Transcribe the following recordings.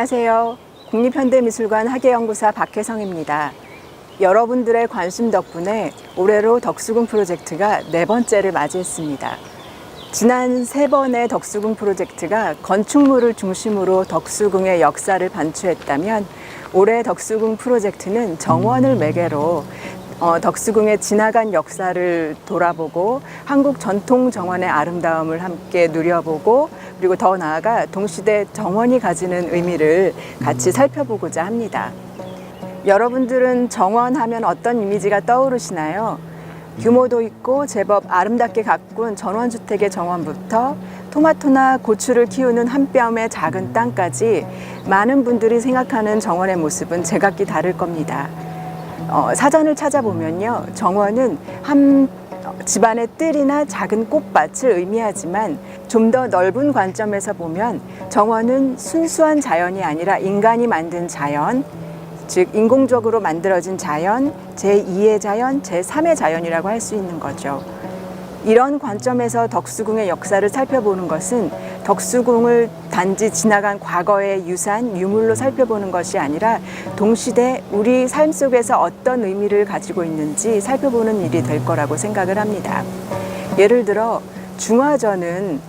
안녕하세요. 국립현대미술관 학예연구사 박혜성입니다. 여러분들의 관심 덕분에 올해로 덕수궁 프로젝트가 4번째를 맞이했습니다. 지난 3번의 덕수궁 프로젝트가 건축물을 중심으로 덕수궁의 역사를 반추했다면 올해 덕수궁 프로젝트는 정원을 매개로 덕수궁의 지나간 역사를 돌아보고 한국 전통 정원의 아름다움을 함께 누려보고 그리고 더 나아가 동시대 정원이 가지는 의미를 같이 살펴보고자 합니다. 여러분들은 정원 하면 어떤 이미지가 떠오르시나요? 규모도 있고 제법 아름답게 가꾼 전원주택의 정원부터 토마토나 고추를 키우는 한 뼘의 작은 땅까지 많은 분들이 생각하는 정원의 모습은 제각기 다를 겁니다. 사전을 찾아보면요, 정원은 한 집안의 뜰이나 작은 꽃밭을 의미하지만 좀 더 넓은 관점에서 보면 정원은 순수한 자연이 아니라 인간이 만든 자연, 즉 인공적으로 만들어진 자연, 제2의 자연, 제3의 자연이라고 할 수 있는 거죠. 이런 관점에서 덕수궁의 역사를 살펴보는 것은 덕수궁을 단지 지나간 과거의 유산, 유물로 살펴보는 것이 아니라 동시대 우리 삶 속에서 어떤 의미를 가지고 있는지 살펴보는 일이 될 거라고 생각을 합니다. 예를 들어 중화전은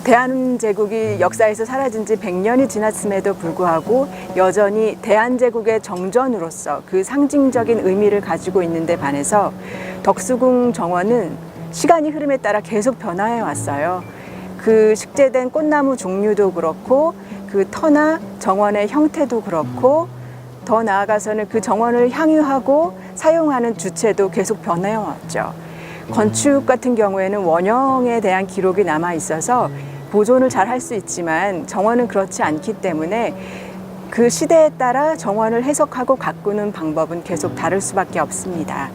대한제국이 역사에서 사라진 지 100년이 지났음에도 불구하고 여전히 대한제국의 정전으로서 그 상징적인 의미를 가지고 있는데 반해서 덕수궁 정원은 시간이 흐름에 따라 계속 변화해 왔어요. 그 식재된 꽃나무 종류도 그렇고 그 터나 정원의 형태도 그렇고 더 나아가서는 그 정원을 향유하고 사용하는 주체도 계속 변해 왔죠. 건축 같은 경우에는 원형에 대한 기록이 남아 있어서 보존을 잘 할 수 있지만 정원은 그렇지 않기 때문에 그 시대에 따라 정원을 해석하고 가꾸는 방법은 계속 다를 수밖에 없습니다.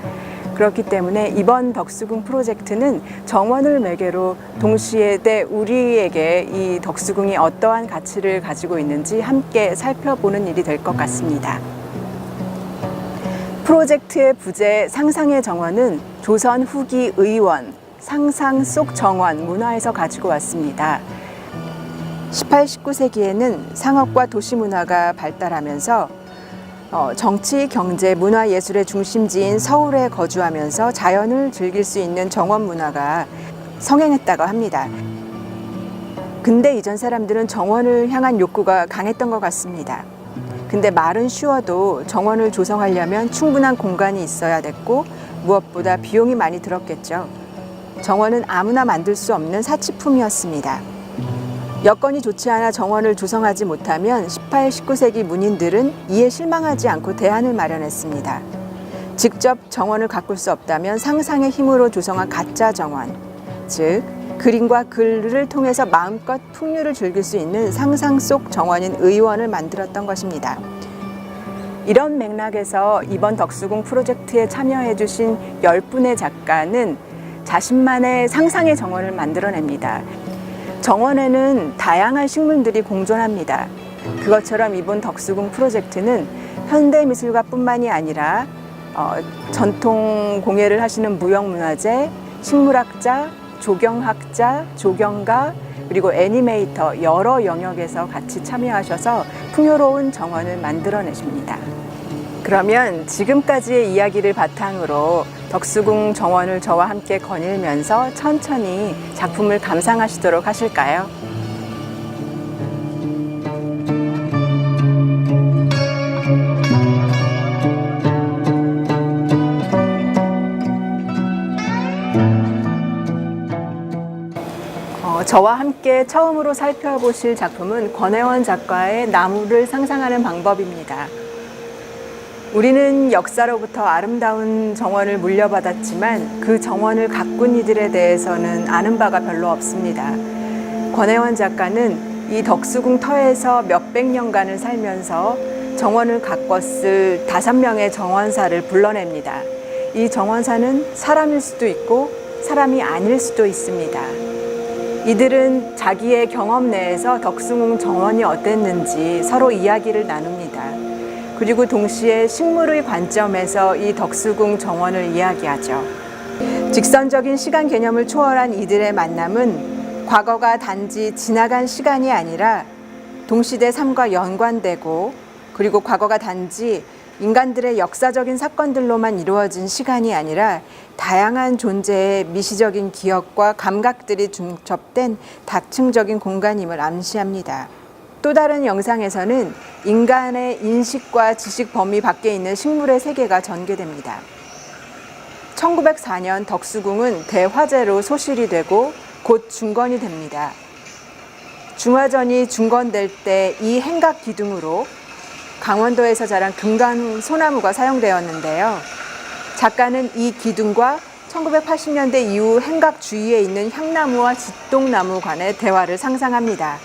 그렇기 때문에 이번 덕수궁 프로젝트는 정원을 매개로 동시대 우리에게 이 덕수궁이 어떠한 가치를 가지고 있는지 함께 살펴보는 일이 될 것 같습니다. 프로젝트의 부제 상상의 정원은 조선 후기 의원, 상상 속 정원 문화에서 가지고 왔습니다. 18, 19세기에는 상업과 도시문화가 발달하면서 정치, 경제, 문화, 예술의 중심지인 서울에 거주하면서 자연을 즐길 수 있는 정원 문화가 성행했다고 합니다. 근대 이전 사람들은 정원을 향한 욕구가 강했던 것 같습니다. 근데 말은 쉬워도 정원을 조성하려면 충분한 공간이 있어야 됐고 무엇보다 비용이 많이 들었겠죠. 정원은 아무나 만들 수 없는 사치품이었습니다. 여건이 좋지 않아 정원을 조성하지 못하면 18, 19세기 문인들은 이에 실망하지 않고 대안을 마련했습니다. 직접 정원을 가꿀 수 없다면 상상의 힘으로 조성한 가짜 정원, 즉 그림과 글을 통해서 마음껏 풍류를 즐길 수 있는 상상 속 정원인 의원을 만들었던 것입니다. 이런 맥락에서 이번 덕수궁 프로젝트에 참여해 주신 10분의 작가는 자신만의 상상의 정원을 만들어냅니다. 정원에는 다양한 식물들이 공존합니다. 그것처럼 이번 덕수궁 프로젝트는 현대미술가뿐만이 아니라 전통 공예를 하시는 무형문화재, 식물학자, 조경학자, 조경가, 그리고 애니메이터 여러 영역에서 같이 참여하셔서 풍요로운 정원을 만들어내십니다. 그러면 지금까지의 이야기를 바탕으로 덕수궁 정원을 저와 함께 거닐면서 천천히 작품을 감상하시도록 하실까요? 저와 함께 처음으로 살펴보실 작품은 권혜원 작가의 나무를 상상하는 방법입니다. 우리는 역사로부터 아름다운 정원을 물려받았지만 그 정원을 가꾼 이들에 대해서는 아는 바가 별로 없습니다. 권혜원 작가는 이 덕수궁 터에서 몇백 년간을 살면서 정원을 가꿨을 5명의 정원사를 불러냅니다. 이 정원사는 사람일 수도 있고 사람이 아닐 수도 있습니다. 이들은 자기의 경험 내에서 덕수궁 정원이 어땠는지 서로 이야기를 나눕니다. 그리고 동시에 식물의 관점에서 이 덕수궁 정원을 이야기하죠. 직선적인 시간 개념을 초월한 이들의 만남은 과거가 단지 지나간 시간이 아니라 동시대 삶과 연관되고 그리고 과거가 단지 인간들의 역사적인 사건들로만 이루어진 시간이 아니라 다양한 존재의 미시적인 기억과 감각들이 중첩된 다층적인 공간임을 암시합니다. 또 다른 영상에서는 인간의 인식과 지식 범위 밖에 있는 식물의 세계가 전개됩니다. 1904년 덕수궁은 대화재로 소실이 되고 곧 중건이 됩니다. 중화전이 중건될 때 이 행각 기둥으로 강원도에서 자란 금강 소나무가 사용되었는데요. 작가는 이 기둥과 1980년대 이후 행각 주위에 있는 향나무와 진동나무 간의 대화를 상상합니다.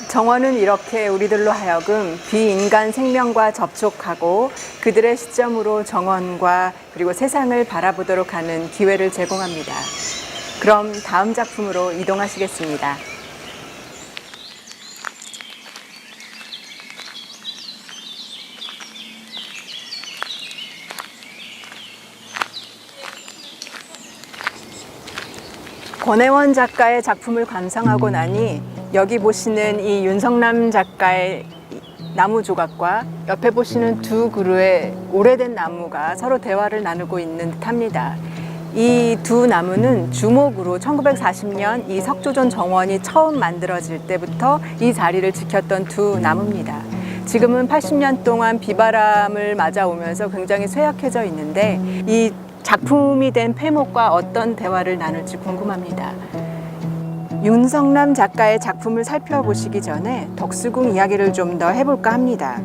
정원은 이렇게 우리들로 하여금 비인간 생명과 접촉하고 그들의 시점으로 정원과 그리고 세상을 바라보도록 하는 기회를 제공합니다. 그럼 다음 작품으로 이동하시겠습니다. 권혜원 작가의 작품을 감상하고 나니 여기 보시는 이 윤성남 작가의 나무 조각과 옆에 보시는 두 그루의 오래된 나무가 서로 대화를 나누고 있는 듯합니다. 이 두 나무는 주목으로 1940년 이 석조전 정원이 처음 만들어질 때부터 이 자리를 지켰던 두 나무입니다. 지금은 80년 동안 비바람을 맞아오면서 굉장히 쇠약해져 있는데 이 작품이 된 폐목과 어떤 대화를 나눌지 궁금합니다. 윤성남 작가의 작품을 살펴보시기 전에 덕수궁 이야기를 좀 더 해볼까 합니다.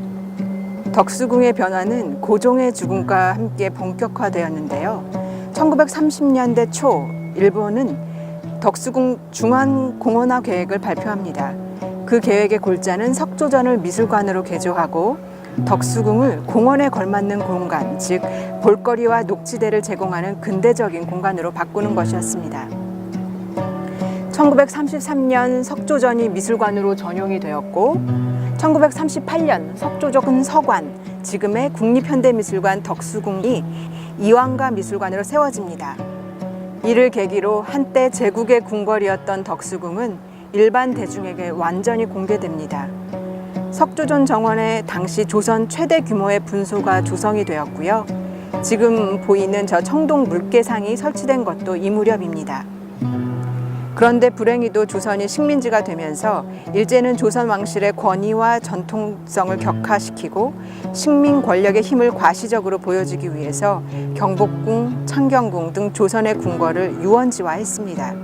덕수궁의 변화는 고종의 죽음과 함께 본격화되었는데요. 1930년대 초 일본은 덕수궁 중앙공원화 계획을 발표합니다. 그 계획의 골자는 석조전을 미술관으로 개조하고 덕수궁을 공원에 걸맞는 공간, 즉 볼거리와 녹지대를 제공하는 근대적인 공간으로 바꾸는 것이었습니다. 1933년 석조전이 미술관으로 전용이 되었고 1938년 석조전 서관, 지금의 국립현대미술관 덕수궁이 이완가 미술관으로 세워집니다. 이를 계기로 한때 제국의 궁궐이었던 덕수궁은 일반 대중에게 완전히 공개됩니다. 석조전 정원에 당시 조선 최대 규모의 분소가 조성이 되었고요. 지금 보이는 저 청동 물개상이 설치된 것도 이 무렵입니다. 그런데 불행히도 조선이 식민지가 되면서 일제는 조선 왕실의 권위와 전통성을 격화시키고 식민 권력의 힘을 과시적으로 보여주기 위해서 경복궁, 창경궁 등 조선의 궁궐을 유원지화했습니다.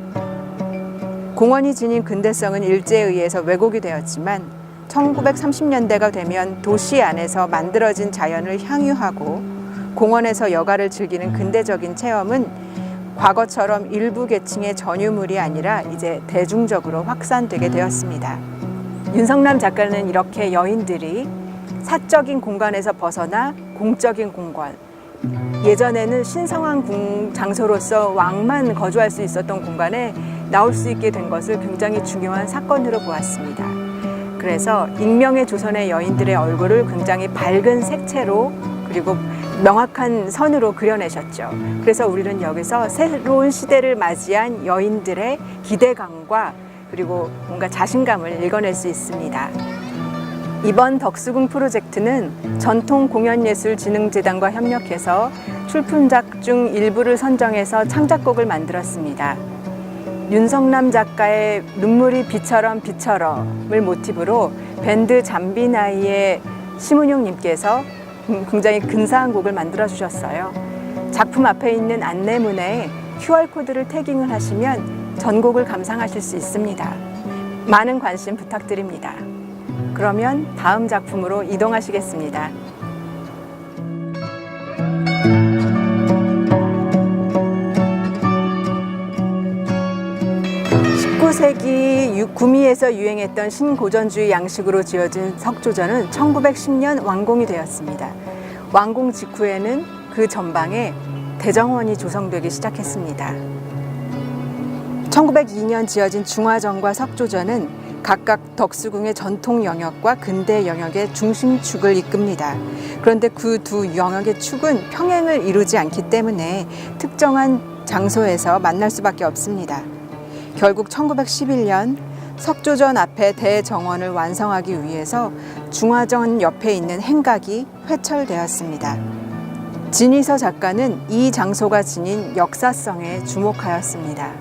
공원이 지닌 근대성은 일제에 의해서 왜곡이 되었지만 1930년대가 되면 도시 안에서 만들어진 자연을 향유하고 공원에서 여가를 즐기는 근대적인 체험은 과거처럼 일부 계층의 전유물이 아니라 이제 대중적으로 확산되게 되었습니다. 윤성남 작가는 이렇게 여인들이 사적인 공간에서 벗어나 공적인 공간, 예전에는 신성한 장소로서 왕만 거주할 수 있었던 공간에 나올 수 있게 된 것을 굉장히 중요한 사건으로 보았습니다. 그래서 익명의 조선의 여인들의 얼굴을 굉장히 밝은 색채로 그리고 명확한 선으로 그려내셨죠. 그래서 우리는 여기서 새로운 시대를 맞이한 여인들의 기대감과 그리고 뭔가 자신감을 읽어낼 수 있습니다. 이번 덕수궁 프로젝트는 전통공연예술진흥재단과 협력해서 출품작 중 일부를 선정해서 창작곡을 만들었습니다. 윤성남 작가의 눈물이 비처럼 비처럼을 모티브로 밴드 잠비나이의 심은용 님께서 굉장히 근사한 곡을 만들어 주셨어요. 작품 앞에 있는 안내문에 QR코드를 태깅을 하시면 전곡을 감상하실 수 있습니다. 많은 관심 부탁드립니다. 그러면 다음 작품으로 이동하시겠습니다. 19세기 구미에서 유행했던 신고전주의 양식으로 지어진 석조전은 1910년 완공이 되었습니다. 완공 직후에는 그 전방에 대정원이 조성되기 시작했습니다. 1902년 지어진 중화전과 석조전은 각각 덕수궁의 전통 영역과 근대 영역의 중심축을 이끕니다. 그런데 그 두 영역의 축은 평행을 이루지 않기 때문에 특정한 장소에서 만날 수밖에 없습니다. 결국 1911년 석조전 앞에 대정원을 완성하기 위해서 중화전 옆에 있는 행각이 회철되었습니다. 진희서 작가는 이 장소가 지닌 역사성에 주목하였습니다.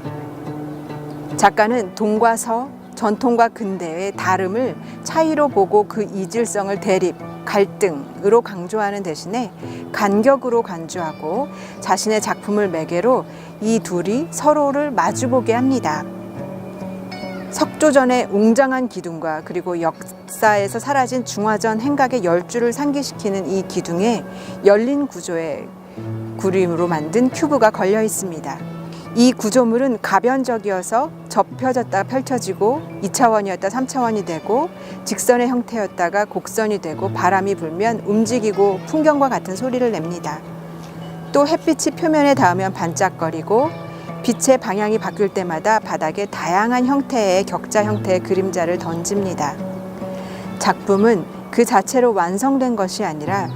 작가는 동과 서, 전통과 근대의 다름을 차이로 보고 그 이질성을 대립, 갈등으로 강조하는 대신에 간격으로 간주하고 자신의 작품을 매개로 이 둘이 서로를 마주보게 합니다. 석조전의 웅장한 기둥과 그리고 역사에서 사라진 중화전 행각의 열주를 상기시키는 이 기둥에 열린 구조의 구림으로 만든 큐브가 걸려 있습니다. 이 구조물은 가변적이어서 접혀졌다 펼쳐지고 2차원이었다 3차원이 되고 직선의 형태였다가 곡선이 되고 바람이 불면 움직이고 풍경과 같은 소리를 냅니다. 또 햇빛이 표면에 닿으면 반짝거리고 빛의 방향이 바뀔 때마다 바닥에 다양한 형태의 격자 형태의 그림자를 던집니다. 작품은 그 자체로 완성된 것이 아니라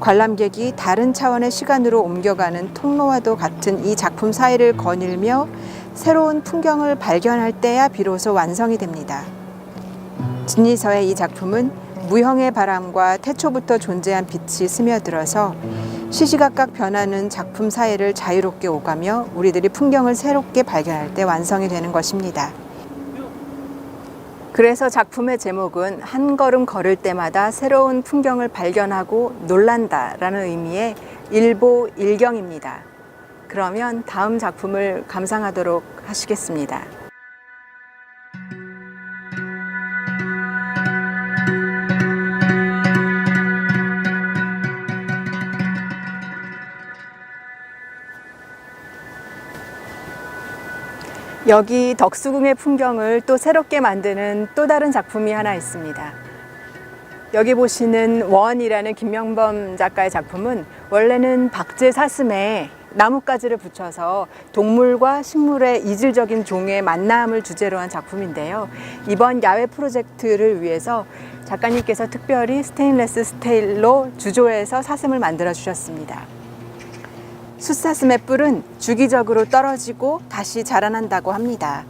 관람객이 다른 차원의 시간으로 옮겨가는 통로와도 같은 이 작품 사이를 거닐며 새로운 풍경을 발견할 때야 비로소 완성이 됩니다. 진희서의 이 작품은 무형의 바람과 태초부터 존재한 빛이 스며들어서 시시각각 변하는 작품 사이를 자유롭게 오가며 우리들이 풍경을 새롭게 발견할 때 완성이 되는 것입니다. 그래서 작품의 제목은 한 걸음 걸을 때마다 새로운 풍경을 발견하고 놀란다라는 의미의 일보일경입니다. 그러면 다음 작품을 감상하도록 하시겠습니다. 여기 덕수궁의 풍경을 또 새롭게 만드는 또 다른 작품이 하나 있습니다. 여기 보시는 원이라는 김명범 작가의 작품은 원래는 박제 사슴에 나뭇가지를 붙여서 동물과 식물의 이질적인 종의 만남을 주제로 한 작품인데요. 이번 야외 프로젝트를 위해서 작가님께서 특별히 스테인레스 스테일로 주조해서 사슴을 만들어 주셨습니다. 숫사슴의 뿔은 주기적으로 떨어지고 다시 자라난다고 합니다.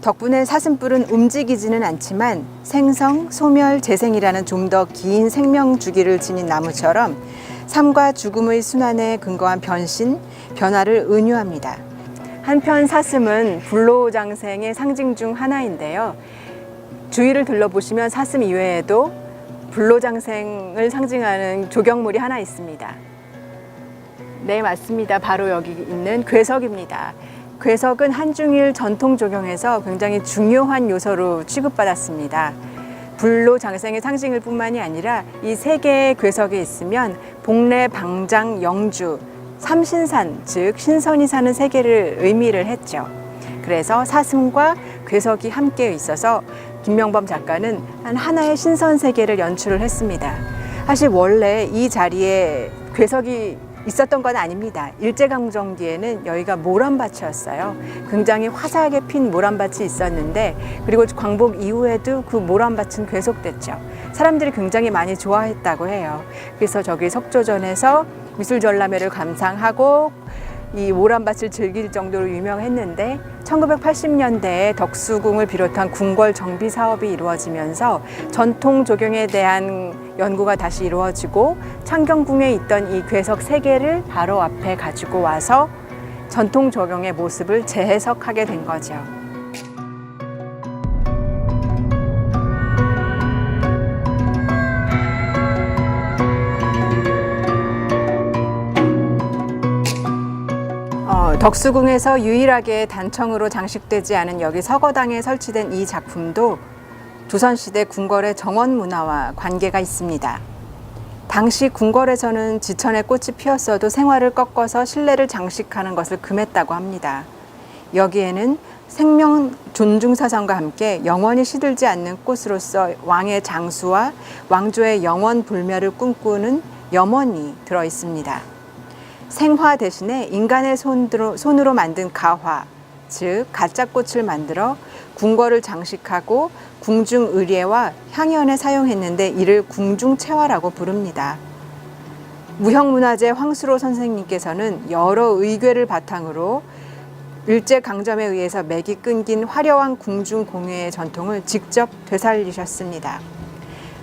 덕분에 사슴뿔은 움직이지는 않지만 생성, 소멸, 재생이라는 좀 더 긴 생명 주기를 지닌 나무처럼 삶과 죽음의 순환에 근거한 변신, 변화를 은유합니다. 한편 사슴은 불로장생의 상징 중 하나인데요. 주위를 둘러보시면 사슴 이외에도 불로장생을 상징하는 조경물이 하나 있습니다. 네, 맞습니다. 바로 여기 있는 괴석입니다. 괴석은 한중일 전통 조경에서 굉장히 중요한 요소로 취급받았습니다. 불로장생의 상징일 뿐만이 아니라 이 세 개의 괴석이 있으면 복례, 방장, 영주, 삼신산, 즉 신선이 사는 세계를 의미를 했죠. 그래서 사슴과 괴석이 함께 있어서 김명범 작가는 하나의 신선 세계를 연출을 했습니다. 사실 원래 이 자리에 괴석이 있었던 건 아닙니다. 일제강점기에는 여기가 모란밭이었어요. 굉장히 화사하게 핀 모란밭이 있었는데, 그리고 광복 이후에도 그 모란밭은 계속됐죠. 사람들이 굉장히 많이 좋아했다고 해요. 그래서 저기 석조전에서 미술전람회를 감상하고 이 모란밭을 즐길 정도로 유명했는데 1980년대에 덕수궁을 비롯한 궁궐 정비 사업이 이루어지면서 전통 조경에 대한 연구가 다시 이루어지고 창경궁에 있던 이 괴석 3개를 바로 앞에 가지고 와서 전통 조경의 모습을 재해석하게 된 거죠. 덕수궁에서 유일하게 단청으로 장식되지 않은 여기 서거당에 설치된 이 작품도 조선시대 궁궐의 정원 문화와 관계가 있습니다. 당시 궁궐에서는 지천에 꽃이 피었어도 생화를 꺾어서 실내를 장식하는 것을 금했다고 합니다. 여기에는 생명 존중 사상과 함께 영원히 시들지 않는 꽃으로서 왕의 장수와 왕조의 영원 불멸을 꿈꾸는 염원이 들어 있습니다. 생화 대신에 인간의 손으로 만든 가화, 즉 가짜 꽃을 만들어 궁궐을 장식하고 궁중 의례와 향연에 사용했는데 이를 궁중채화라고 부릅니다. 무형문화재 황수로 선생님께서는 여러 의궤를 바탕으로 일제강점에 의해서 맥이 끊긴 화려한 궁중공예의 전통을 직접 되살리셨습니다.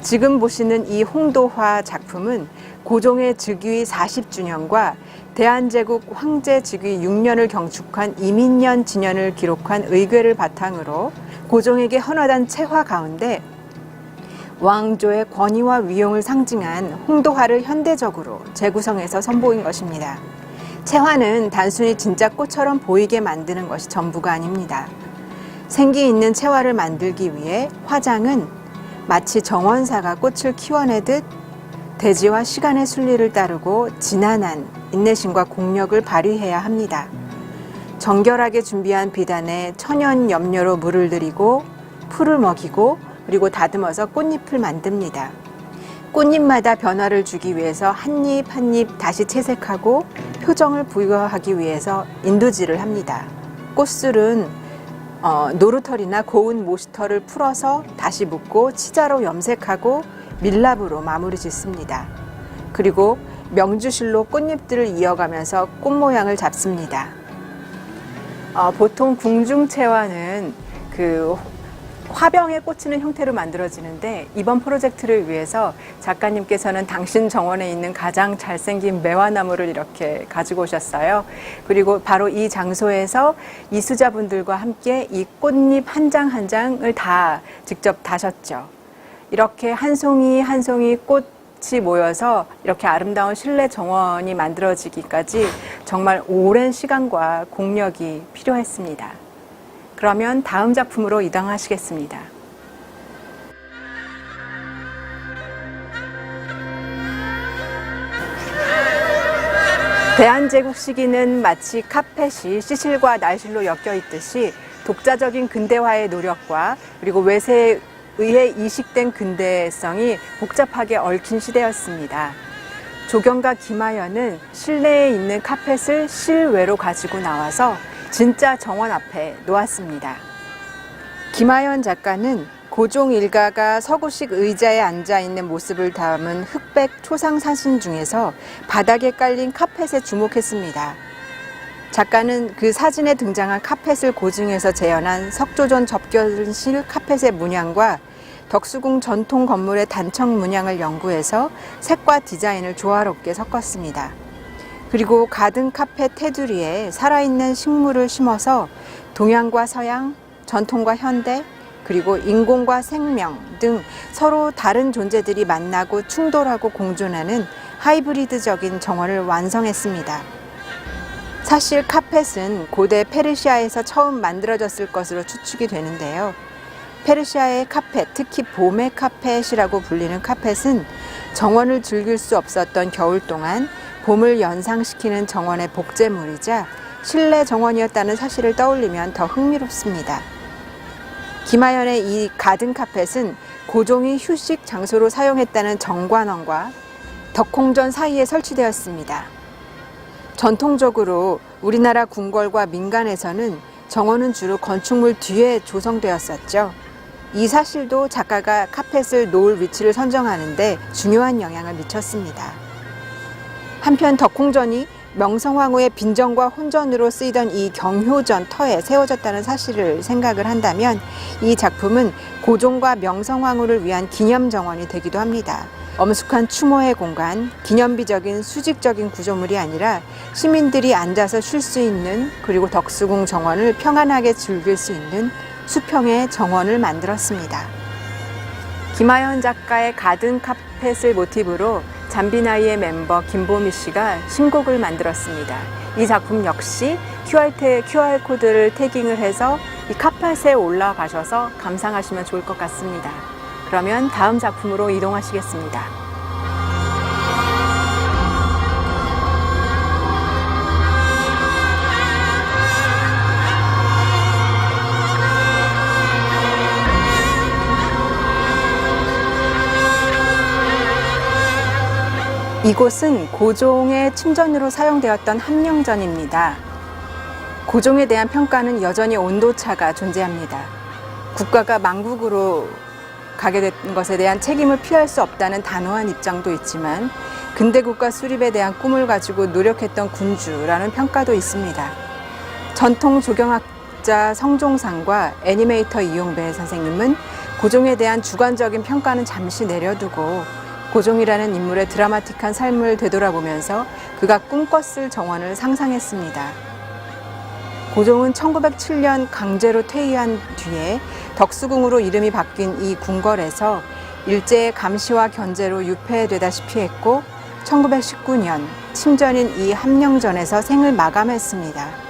지금 보시는 이 홍도화 작품은 고종의 즉위 40주년과 대한제국 황제 즉위 6년을 경축한 이민년 진년을 기록한 의궤를 바탕으로 고종에게 헌화된 채화 가운데 왕조의 권위와 위용을 상징한 홍도화를 현대적으로 재구성해서 선보인 것입니다. 채화는 단순히 진짜 꽃처럼 보이게 만드는 것이 전부가 아닙니다. 생기 있는 채화를 만들기 위해 화장은 마치 정원사가 꽃을 키워내듯 대지와 시간의 순리를 따르고 지난한 인내심과 공력을 발휘해야 합니다. 정결하게 준비한 비단에 천연 염료로 물을 들이고 풀을 먹이고 그리고 다듬어서 꽃잎을 만듭니다. 꽃잎마다 변화를 주기 위해서 한 잎 한 잎 다시 채색하고 표정을 부여하기 위해서 인두질을 합니다. 꽃술은 노루털이나 고운 모시털을 풀어서 다시 묶고 치자로 염색하고 밀랍으로 마무리 짓습니다. 그리고 명주실로 꽃잎들을 이어가면서 꽃 모양을 잡습니다. 보통 궁중채화는 화병에 꽂히는 형태로 만들어지는데 이번 프로젝트를 위해서 작가님께서는 당신 정원에 있는 가장 잘생긴 매화나무를 이렇게 가지고 오셨어요. 그리고 바로 이 장소에서 이수자분들과 함께 이 꽃잎 한 장 한 장을 다 직접 다셨죠. 이렇게 한 송이 한 송이 꽃이 모여서 이렇게 아름다운 실내 정원이 만들어지기까지 정말 오랜 시간과 공력이 필요했습니다. 그러면 다음 작품으로 이동하시겠습니다. 대한제국 시기는 마치 카펫이 시실과 날실로 엮여 있듯이 독자적인 근대화의 노력과 그리고 외세에 의해 이식된 근대성이 복잡하게 얽힌 시대였습니다. 조경과 김하연은 실내에 있는 카펫을 실외로 가지고 나와서 진짜 정원 앞에 놓았습니다. 김하연 작가는 고종 일가가 서구식 의자에 앉아 있는 모습을 담은 흑백 초상 사진 중에서 바닥에 깔린 카펫에 주목했습니다. 작가는 그 사진에 등장한 카펫을 고증해서 재현한 석조전 접견실 카펫의 문양과 덕수궁 전통 건물의 단청 문양을 연구해서 색과 디자인을 조화롭게 섞었습니다. 그리고 가든 카펫 테두리에 살아있는 식물을 심어서 동양과 서양, 전통과 현대, 그리고 인공과 생명 등 서로 다른 존재들이 만나고 충돌하고 공존하는 하이브리드적인 정원을 완성했습니다. 사실 카펫은 고대 페르시아에서 처음 만들어졌을 것으로 추측이 되는데요. 페르시아의 카펫, 특히 봄의 카펫이라고 불리는 카펫은 정원을 즐길 수 없었던 겨울 동안 봄을 연상시키는 정원의 복제물이자 실내 정원이었다는 사실을 떠올리면 더 흥미롭습니다. 김하연의 이 가든 카펫은 고종이 휴식 장소로 사용했다는 정관원과 덕홍전 사이에 설치되었습니다. 전통적으로 우리나라 궁궐과 민간에서는 정원은 주로 건축물 뒤에 조성되었었죠. 이 사실도 작가가 카펫을 놓을 위치를 선정하는 데 중요한 영향을 미쳤습니다. 한편 덕홍전이 명성황후의 빈전과 혼전으로 쓰이던 이 경효전 터에 세워졌다는 사실을 생각을 한다면 이 작품은 고종과 명성황후를 위한 기념정원이 되기도 합니다. 엄숙한 추모의 공간, 기념비적인 수직적인 구조물이 아니라 시민들이 앉아서 쉴 수 있는 그리고 덕수궁 정원을 평안하게 즐길 수 있는 수평의 정원을 만들었습니다. 김하연 작가의 가든 카펫을 모티브로 잠비나이의 멤버 김보미 씨가 신곡을 만들었습니다. 이 작품 역시 QR코드를 태깅을 해서 이 카펫에 올라가셔서 감상하시면 좋을 것 같습니다. 그러면 다음 작품으로 이동하시겠습니다. 이곳은 고종의 침전으로 사용되었던 함령전입니다. 고종에 대한 평가는 여전히 온도차가 존재합니다. 국가가 망국으로 가게 된 것에 대한 책임을 피할 수 없다는 단호한 입장도 있지만 근대 국가 수립에 대한 꿈을 가지고 노력했던 군주라는 평가도 있습니다. 전통 조경학자 성종상과 애니메이터 이용배 선생님은 고종에 대한 주관적인 평가는 잠시 내려두고 고종이라는 인물의 드라마틱한 삶을 되돌아보면서 그가 꿈꿨을 정원을 상상했습니다. 고종은 1907년 강제로 퇴위한 뒤에 덕수궁으로 이름이 바뀐 이 궁궐에서 일제의 감시와 견제로 유폐되다시피 했고 1919년 침전인 이 함령전에서 생을 마감했습니다.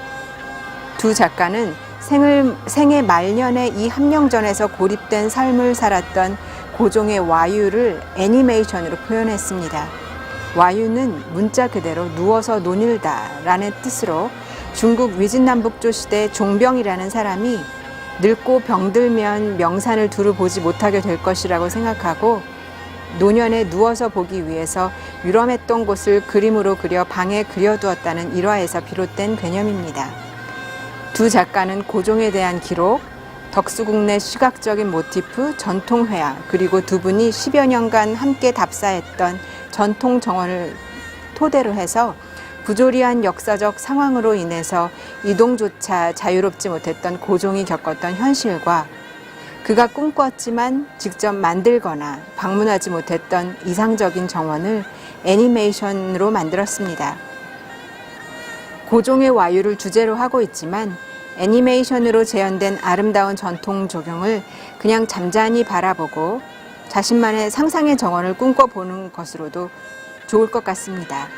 두 작가는 생애 말년에 이 함령전에서 고립된 삶을 살았던 고종의 와유를 애니메이션으로 표현했습니다. 와유는 문자 그대로 누워서 논일다라는 뜻으로 중국 위진남북조 시대 종병이라는 사람이 늙고 병들면 명산을 두루 보지 못하게 될 것이라고 생각하고 노년에 누워서 보기 위해서 유람했던 곳을 그림으로 그려 방에 그려두었다는 일화에서 비롯된 개념입니다. 두 작가는 고종에 대한 기록, 덕수궁 내 시각적인 모티프, 전통회화, 그리고 두 분이 10여 년간 함께 답사했던 전통 정원을 토대로 해서 부조리한 역사적 상황으로 인해서 이동조차 자유롭지 못했던 고종이 겪었던 현실과 그가 꿈꿨지만 직접 만들거나 방문하지 못했던 이상적인 정원을 애니메이션으로 만들었습니다. 고종의 와유를 주제로 하고 있지만 애니메이션으로 재현된 아름다운 전통 조경을 그냥 잠잠히 바라보고 자신만의 상상의 정원을 꿈꿔보는 것으로도 좋을 것 같습니다.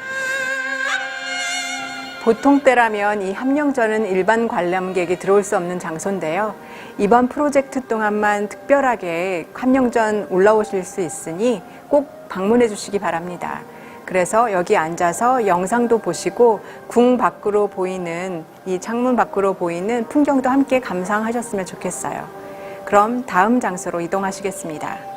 보통 때라면 이 함령전은 일반 관람객이 들어올 수 없는 장소인데요. 이번 프로젝트 동안만 특별하게 함령전 올라오실 수 있으니 꼭 방문해 주시기 바랍니다. 그래서 여기 앉아서 영상도 보시고 궁 밖으로 보이는 이 창문 밖으로 보이는 풍경도 함께 감상하셨으면 좋겠어요. 그럼 다음 장소로 이동하시겠습니다.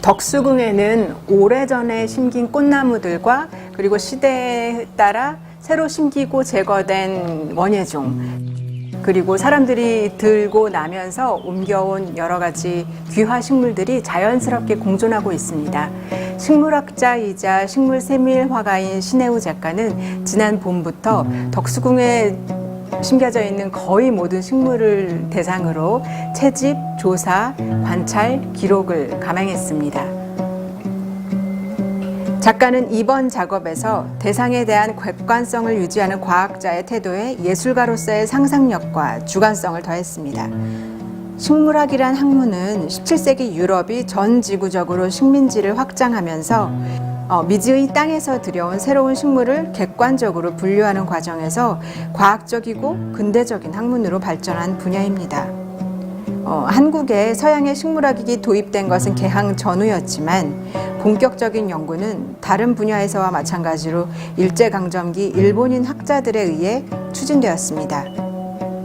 덕수궁에는 오래전에 심긴 꽃나무들과 그리고 시대에 따라 새로 심기고 제거된 원예종, 그리고 사람들이 들고 나면서 옮겨온 여러 가지 귀화 식물들이 자연스럽게 공존하고 있습니다. 식물학자이자 식물 세밀 화가인 신혜우 작가는 지난 봄부터 덕수궁에 심겨져 있는 거의 모든 식물을 대상으로 채집, 조사, 관찰, 기록을 감행했습니다. 작가는 이번 작업에서 대상에 대한 객관성을 유지하는 과학자의 태도에 예술가로서의 상상력과 주관성을 더했습니다. 식물학이란 학문은 17세기 유럽이 전 지구적으로 식민지를 확장하면서 미지의 땅에서 들여온 새로운 식물을 객관적으로 분류하는 과정에서 과학적이고 근대적인 학문으로 발전한 분야입니다. 한국에 서양의 식물학이 도입된 것은 개항 전후였지만 본격적인 연구는 다른 분야에서와 마찬가지로 일제강점기 일본인 학자들에 의해 추진되었습니다.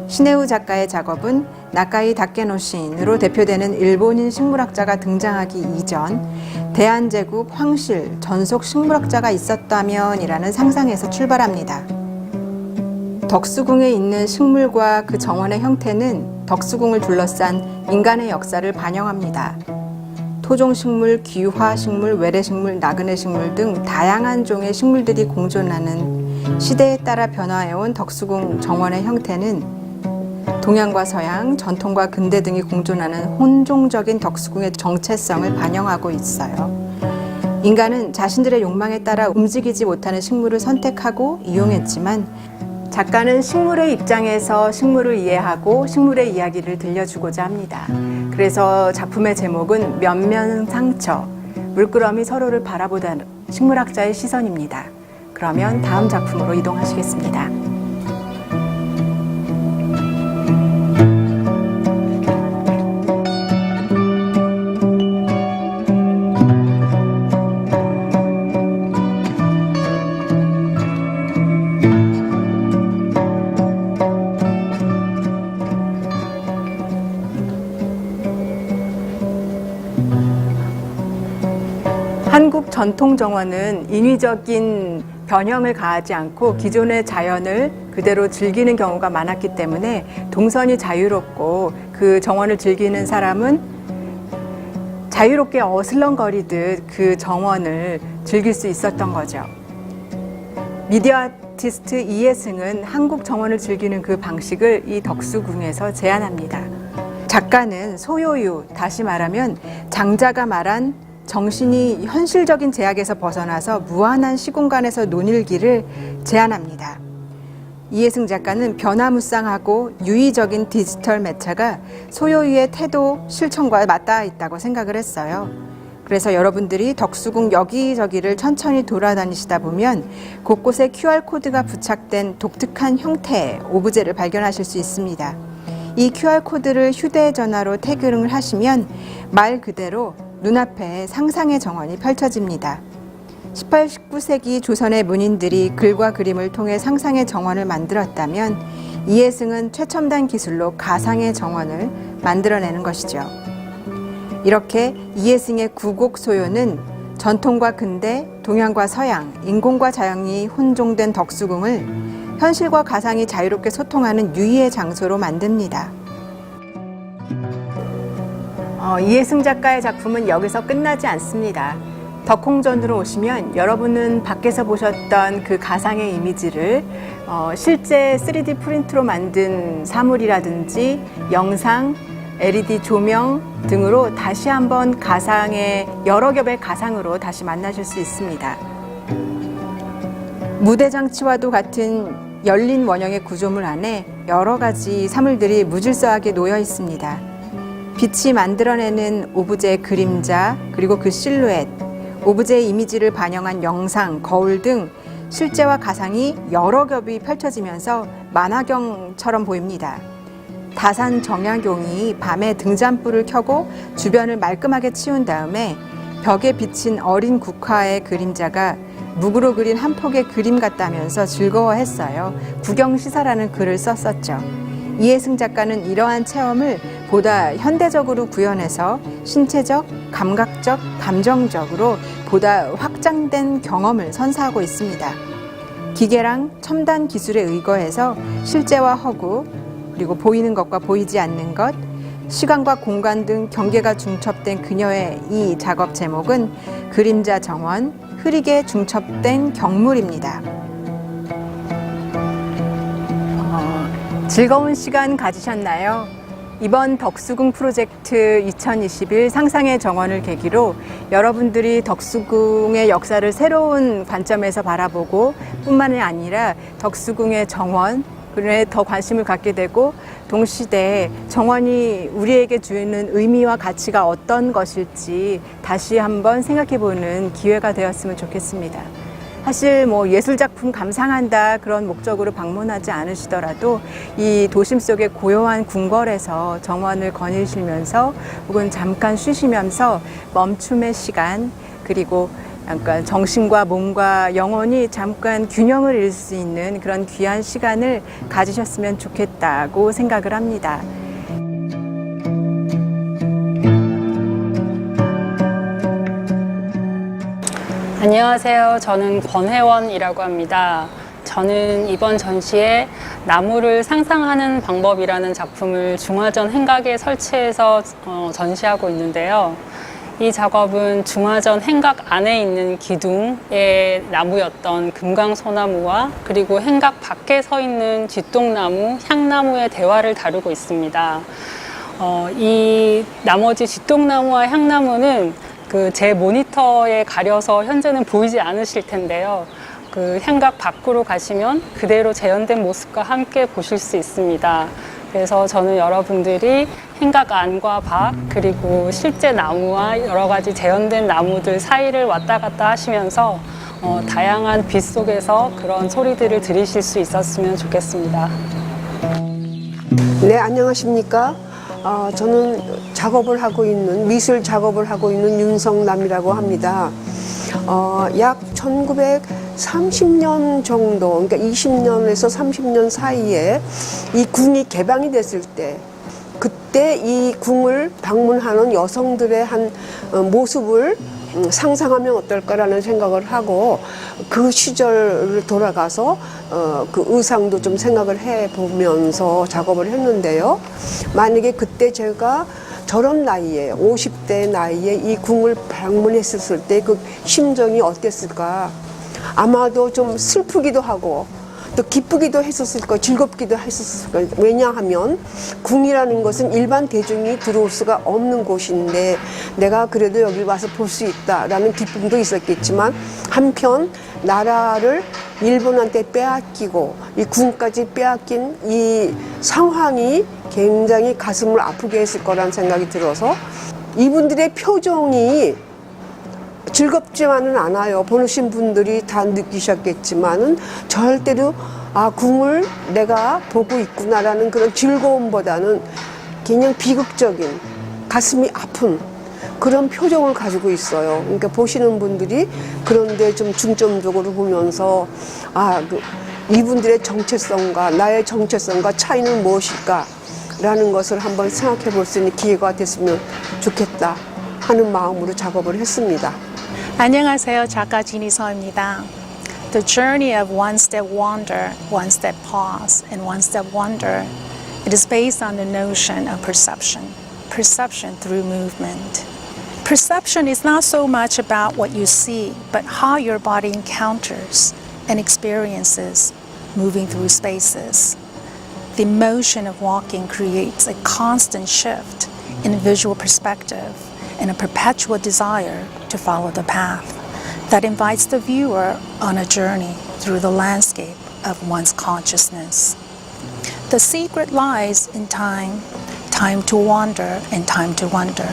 신혜우 작가의 작업은 나카이 다케노신으로 대표되는 일본인 식물학자가 등장하기 이전 대한제국 황실 전속 식물학자가 있었다면이라는 상상에서 출발합니다. 덕수궁에 있는 식물과 그 정원의 형태는 덕수궁을 둘러싼 인간의 역사를 반영합니다. 토종식물, 귀화식물, 외래식물, 나그네식물 등 다양한 종의 식물들이 공존하는 시대에 따라 변화해온 덕수궁 정원의 형태는 동양과 서양, 전통과 근대 등이 공존하는 혼종적인 덕수궁의 정체성을 반영하고 있어요. 인간은 자신들의 욕망에 따라 움직이지 못하는 식물을 선택하고 이용했지만 작가는 식물의 입장에서 식물을 이해하고 식물의 이야기를 들려주고자 합니다. 그래서 작품의 제목은 면면상처, 물끄러미 서로를 바라보던 식물학자의 시선입니다. 그러면 다음 작품으로 이동하시겠습니다. 한국 전통 정원은 인위적인 변형을 가하지 않고 기존의 자연을 그대로 즐기는 경우가 많았기 때문에 동선이 자유롭고 그 정원을 즐기는 사람은 자유롭게 어슬렁거리듯 그 정원을 즐길 수 있었던 거죠. 미디어 아티스트 이해승은 한국 정원을 즐기는 그 방식을 이 덕수궁에서 제안합니다. 작가는 소요유, 다시 말하면 장자가 말한 정신이 현실적인 제약에서 벗어나서 무한한 시공간에서 논일기를 제안합니다. 이해승 작가는 변화무쌍하고 유의적인 디지털 매체가 소요유의 태도, 실천과 맞닿아 있다고 생각을 했어요. 그래서 여러분들이 덕수궁 여기저기를 천천히 돌아다니시다 보면 곳곳에 QR코드가 부착된 독특한 형태의 오브제를 발견하실 수 있습니다. 이 QR코드를 휴대전화로 태그를 하시면 말 그대로 눈앞에 상상의 정원이 펼쳐집니다. 18, 19세기 조선의 문인들이 글과 그림을 통해 상상의 정원을 만들었다면 이해승은 최첨단 기술로 가상의 정원을 만들어내는 것이죠. 이렇게 이해승의 구곡소요는 전통과 근대, 동양과 서양, 인공과 자연이 혼종된 덕수궁을 현실과 가상이 자유롭게 소통하는 유의의 장소로 만듭니다. 이해승 작가의 작품은 여기서 끝나지 않습니다. 덕홍전으로 오시면 여러분은 밖에서 보셨던 그 가상의 이미지를 실제 3D 프린트로 만든 사물이라든지 영상, LED 조명 등으로 다시 한번 가상의 여러 겹의 가상으로 다시 만나실 수 있습니다. 무대 장치와도 같은 열린 원형의 구조물 안에 여러 가지 사물들이 무질서하게 놓여 있습니다. 빛이 만들어내는 오브제의 그림자, 그리고 그 실루엣, 오브제의 이미지를 반영한 영상, 거울 등 실제와 가상이 여러 겹이 펼쳐지면서 만화경처럼 보입니다. 다산 정약용이 밤에 등잔불을 켜고 주변을 말끔하게 치운 다음에 벽에 비친 어린 국화의 그림자가 묵으로 그린 한 폭의 그림 같다면서 즐거워했어요. 구경시사라는 글을 썼었죠. 이해승 작가는 이러한 체험을 보다 현대적으로 구현해서 신체적, 감각적, 감정적으로 보다 확장된 경험을 선사하고 있습니다. 기계랑 첨단 기술에 의거해서 실제와 허구, 그리고 보이는 것과 보이지 않는 것, 시간과 공간 등 경계가 중첩된 그녀의 이 작업 제목은 그림자 정원, 흐리게 중첩된 경물입니다. 즐거운 시간 가지셨나요? 이번 덕수궁 프로젝트 2021 상상의 정원을 계기로 여러분들이 덕수궁의 역사를 새로운 관점에서 바라보고 뿐만이 아니라 덕수궁의 정원, 그에 더 관심을 갖게 되고 동시대에 정원이 우리에게 주는 의미와 가치가 어떤 것일지 다시 한번 생각해보는 기회가 되었으면 좋겠습니다. 사실 예술작품 감상한다 그런 목적으로 방문하지 않으시더라도 이 도심 속의 고요한 궁궐에서 정원을 거니시면서 혹은 잠깐 쉬시면서 멈춤의 시간, 그리고 약간 정신과 몸과 영혼이 잠깐 균형을 잃을 수 있는 그런 귀한 시간을 가지셨으면 좋겠다고 생각을 합니다. 안녕하세요. 저는 권혜원이라고 합니다. 저는 이번 전시에 나무를 상상하는 방법이라는 작품을 중화전 행각에 설치해서 전시하고 있는데요. 이 작업은 중화전 행각 안에 있는 기둥의 나무였던 금강소나무와 그리고 행각 밖에 서 있는 쥐똥나무, 향나무의 대화를 다루고 있습니다. 이 나머지 쥐똥나무와 향나무는 제 모니터에 가려서 현재는 보이지 않으실 텐데요. 그 행각 밖으로 가시면 그대로 재현된 모습과 함께 보실 수 있습니다. 그래서 저는 여러분들이 행각 안과 밖, 그리고 실제 나무와 여러 가지 재현된 나무들 사이를 왔다 갔다 하시면서 다양한 빛 속에서 그런 소리들을 들으실 수 있었으면 좋겠습니다. 네, 안녕하십니까? 저는 작업을 하고 있는, 미술 작업을 하고 있는 윤성남이라고 합니다. 약 1930년 정도, 그러니까 20년에서 30년 사이에 이 궁이 개방이 됐을 때, 그때 이 궁을 방문하는 여성들의 한 모습을 상상하면 어떨까라는 생각을 하고 그 시절을 돌아가서 그 의상도 좀 생각을 해보면서 작업을 했는데요. 만약에 그때 제가 저런 나이에 50대 나이에 이 궁을 방문했을 때 그 심정이 어땠을까? 아마도 좀 슬프기도 하고 또 기쁘기도 했었을 거, 즐겁기도 했었을 거. 왜냐하면 궁이라는 것은 일반 대중이 들어올 수가 없는 곳인데 내가 그래도 여기 와서 볼 수 있다라는 기쁨도 있었겠지만 한편 나라를 일본한테 빼앗기고 이 궁까지 빼앗긴 이 상황이 굉장히 가슴을 아프게 했을 거란 생각이 들어서 이분들의 표정이 즐겁지만은 않아요. 보신 분들이 다 느끼셨겠지만은 절대로 궁을 내가 보고 있구나라는 그런 즐거움보다는 그냥 비극적인 가슴이 아픈 그런 표정을 가지고 있어요. 그러니까 보시는 분들이 그런데 좀 중점적으로 보면서 이분들의 정체성과 나의 정체성과 차이는 무엇일까라는 것을 한번 생각해 볼 수 있는 기회가 됐으면 좋겠다 하는 마음으로 작업을 했습니다. 안녕하세요. 작가 진희서입니다. The journey of one step wonder, one step pause, and one step wonder, it is based on the notion of perception. Perception through movement. Perception is not so much about what you see, but how your body encounters and experiences moving through spaces. The motion of walking creates a constant shift in visual perspective and a perpetual desire to follow the path that invites the viewer on a journey through the landscape of one's consciousness. The secret lies in time, time to wander and time to wonder.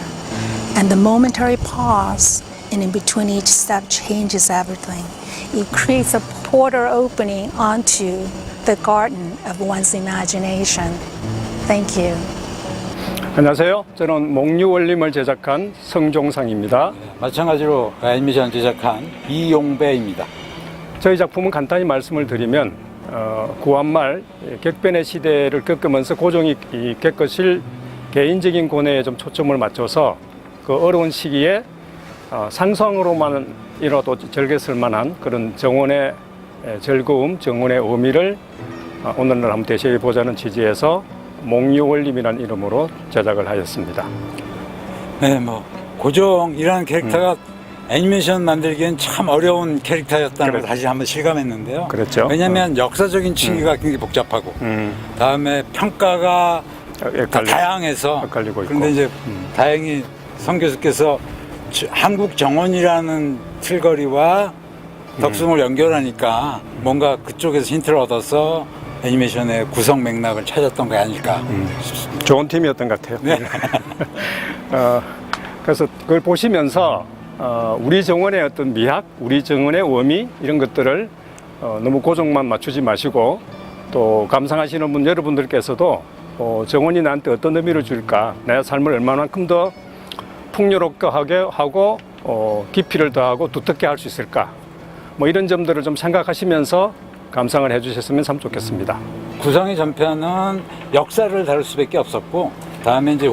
And the momentary pause and in between each step changes everything. It creates a portal opening onto the garden of one's imagination. Thank you. 안녕하세요. 저는 몽유월림을 제작한 성종상입니다. 마찬가지로 애니메이션 제작한 이용배입니다. 저희 작품은 간단히 말씀을 드리면 구한말 객변의 시대를 겪으면서 고종이 겪으실 개인적인 고뇌에 좀 초점을 맞춰서 그 어려운 시기에 상상으로만이라도 즐겼을 만한 그런 정원의 즐거움, 정원의 의미를 오늘날 한번 대시해 보자는 취지에서 몽유월림이라는 이름으로 제작을 하였습니다. 네, 고종이라는 캐릭터가 애니메이션 만들기엔 참 어려운 캐릭터였다는 걸 다시 한번 실감했는데요. 그렇죠. 왜냐하면 역사적인 층위가 굉장히 복잡하고 다음에 평가가 다양해서 헷갈리고 있고. 그런데 이제 다행히 성 교수께서 한국 정원이라는 틀거리와 덕숭을 연결하니까 뭔가 그쪽에서 힌트를 얻어서 애니메이션의 구성 맥락을 찾았던 게 아닐까 싶습니다. 좋은 팀이었던 것 같아요. 네. 그래서 그걸 보시면서 우리 정원의 어떤 미학, 우리 정원의 의미 이런 것들을 너무 고정만 맞추지 마시고 또 감상하시는 분 여러분들께서도 정원이 나한테 어떤 의미를 줄까, 내 삶을 얼마만큼 더 풍요롭게 하게 하고 깊이를 더하고 두텁게 할 수 있을까, 이런 점들을 좀 생각하시면서 감상을 해주셨으면 참 좋겠습니다. 구성의 전편은 역사를 다룰 수밖에 없었고 다음에 이제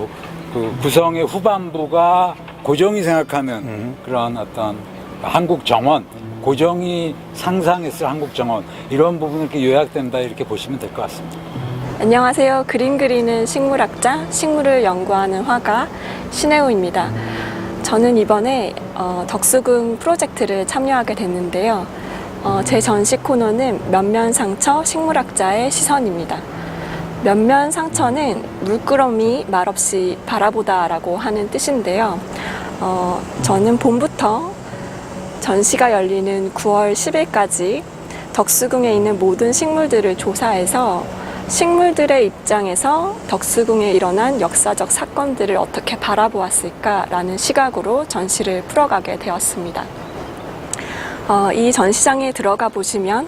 그 구성의 후반부가 고종이 생각하는 그런 어떤 한국 정원, 고종이 상상했을 한국 정원 이런 부분을 이렇게 요약된다 이렇게 보시면 될 것 같습니다. 안녕하세요. 그림 그리는 식물학자, 식물을 연구하는 화가 신혜우입니다. 저는 이번에 덕수궁 프로젝트를 참여하게 됐는데요. 제 전시 코너는 면면상처 식물학자의 시선입니다. 면면상처는 물끄러미 말없이 바라보다 라고 하는 뜻인데요. 저는 봄부터 전시가 열리는 9월 10일까지 덕수궁에 있는 모든 식물들을 조사해서 식물들의 입장에서 덕수궁에 일어난 역사적 사건들을 어떻게 바라보았을까라는 시각으로 전시를 풀어가게 되었습니다. 이 전시장에 들어가 보시면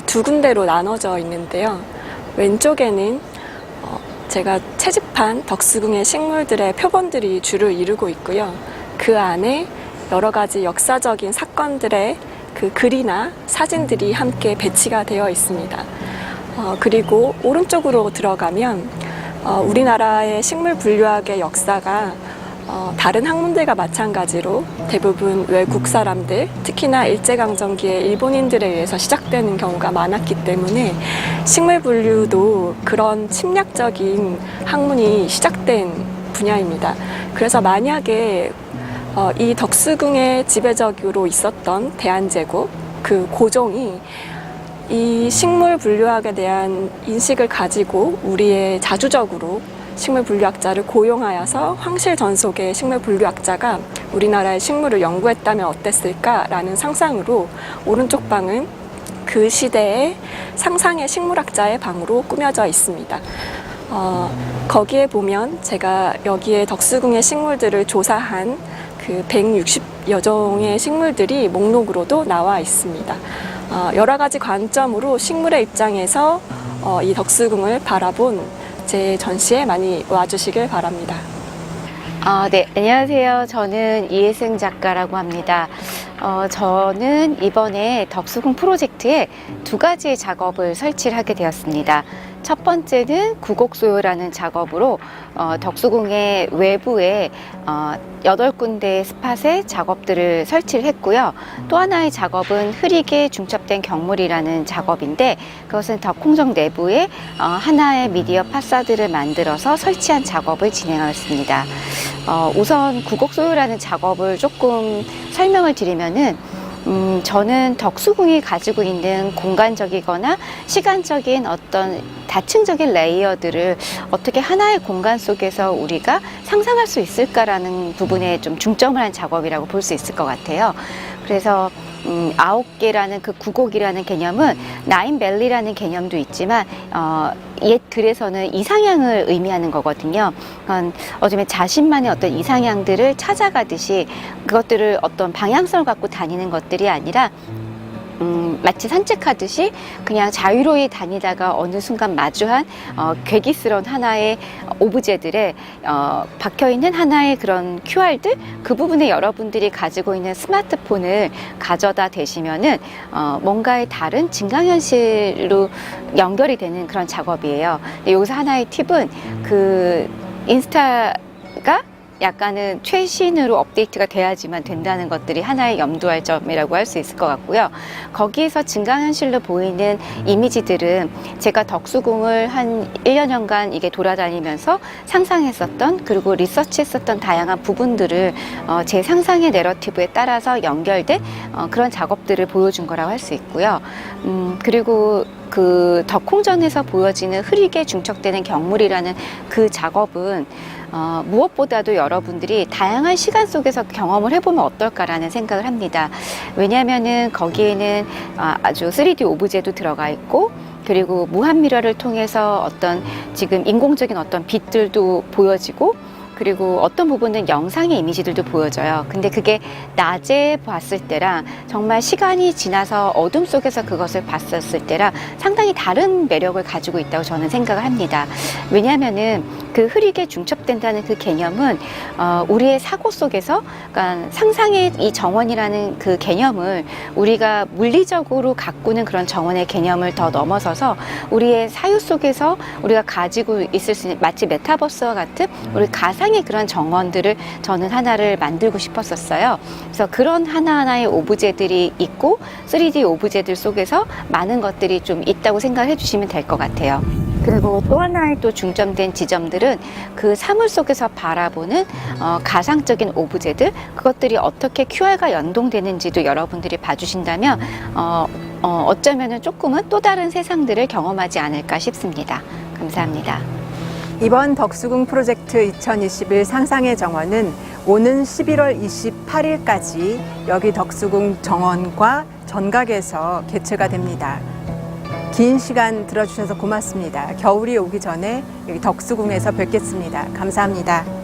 두 군데로 나눠져 있는데요. 왼쪽에는 제가 채집한 덕수궁의 식물들의 표본들이 주를 이루고 있고요. 그 안에 여러 가지 역사적인 사건들의 그 글이나 사진들이 함께 배치가 되어 있습니다. 그리고 오른쪽으로 들어가면 우리나라의 식물 분류학의 역사가 다른 학문들과 마찬가지로 대부분 외국 사람들, 특히나 일제강점기에 일본인들에 의해서 시작되는 경우가 많았기 때문에 식물 분류도 그런 침략적인 학문이 시작된 분야입니다. 그래서 만약에 이 덕수궁의 지배적으로 있었던 대한제국, 그 고종이 이 식물 분류학에 대한 인식을 가지고 우리의 자주적으로 식물 분류학자를 고용하여서 황실 전속의 식물 분류학자가 우리나라의 식물을 연구했다면 어땠을까라는 상상으로 오른쪽 방은 그 시대의 상상의 식물학자의 방으로 꾸며져 있습니다. 거기에 보면 제가 여기에 덕수궁의 식물들을 조사한 그 160여 종의 식물들이 목록으로도 나와 있습니다. 여러 가지 관점으로 식물의 입장에서 이 덕수궁을 바라본 제 전시에 많이 와주시길 바랍니다. 네, 안녕하세요. 저는 이혜승 작가라고 합니다. 저는 이번에 덕수궁 프로젝트에 2가지의 작업을 설치를 하게 되었습니다. 첫 번째는 구곡소요라는 작업으로 덕수궁의 외부에 8군데의 스팟에 작업들을 설치를 했고요. 또 하나의 작업은 흐리게 중첩된 경물이라는 작업인데 그것은 덕콩정 내부에 하나의 미디어 파사드를 만들어서 설치한 작업을 진행하였습니다. 우선 구곡소요라는 작업을 조금 설명을 드리면은 저는 덕수궁이 가지고 있는 공간적이거나 시간적인 어떤 다층적인 레이어들을 어떻게 하나의 공간 속에서 우리가 상상할 수 있을까라는 부분에 좀 중점을 한 작업이라고 볼 수 있을 것 같아요. 그래서 9개라는 그 구곡이라는 개념은 나인밸리라는 개념도 있지만 옛 글에서는 이상향을 의미하는 거거든요. 어쩌면 자신만의 어떤 이상향들을 찾아가듯이 그것들을 어떤 방향성을 갖고 다니는 것들이 아니라 마치 산책하듯이 그냥 자유로이 다니다가 어느 순간 마주한 괴기스러운 하나의 오브제들에 박혀있는 하나의 그런 QR들, 그 부분에 여러분들이 가지고 있는 스마트폰을 가져다 대시면은 뭔가의 다른 증강현실로 연결이 되는 그런 작업이에요. 여기서 하나의 팁은 그 인스타가 약간은 최신으로 업데이트가 돼야지만 된다는 것들이 하나의 염두할 점이라고 할 수 있을 것 같고요. 거기에서 증강현실로 보이는 이미지들은 제가 덕수궁을 한 1년여간 이게 돌아다니면서 상상했었던 그리고 리서치했었던 다양한 부분들을 제 상상의 내러티브에 따라서 연결된 그런 작업들을 보여준 거라고 할 수 있고요. 그리고 그 덕콩전에서 보여지는 흐리게 중첩되는 경물이라는 그 작업은 무엇보다도 여러분들이 다양한 시간 속에서 경험을 해보면 어떨까라는 생각을 합니다. 왜냐하면은 거기에는 아주 3D 오브제도 들어가 있고 그리고 무한 미러를 통해서 어떤 지금 인공적인 어떤 빛들도 보여지고 그리고 어떤 부분은 영상의 이미지들도 보여져요. 근데 그게 낮에 봤을 때랑 정말 시간이 지나서 어둠 속에서 그것을 봤었을 때랑 상당히 다른 매력을 가지고 있다고 저는 생각을 합니다. 왜냐하면은 그 흐리게 중첩된다는 그 개념은 우리의 사고 속에서 그러니까 상상의 이 정원이라는 그 개념을 우리가 물리적으로 가꾸는 그런 정원의 개념을 더 넘어서서 우리의 사유 속에서 우리가 가지고 있을 수 있는 마치 메타버스와 같은 우리 가상의 그런 정원들을 저는 하나를 만들고 싶었었어요. 그래서 그런 하나하나의 오브제들이 있고 3D 오브제들 속에서 많은 것들이 좀 있다고 생각해 주시면 될 것 같아요. 그리고 또 하나의 또 중점된 지점들은 그 사물 속에서 바라보는 가상적인 오브제들, 그것들이 어떻게 QR과 연동되는지도 여러분들이 봐주신다면 어쩌면은 조금은 또 다른 세상들을 경험하지 않을까 싶습니다. 감사합니다. 이번 덕수궁 프로젝트 2021 상상의 정원은 오는 11월 28일까지 여기 덕수궁 정원과 전각에서 개최가 됩니다. 긴 시간 들어주셔서 고맙습니다. 겨울이 오기 전에 여기 덕수궁에서 뵙겠습니다. 감사합니다.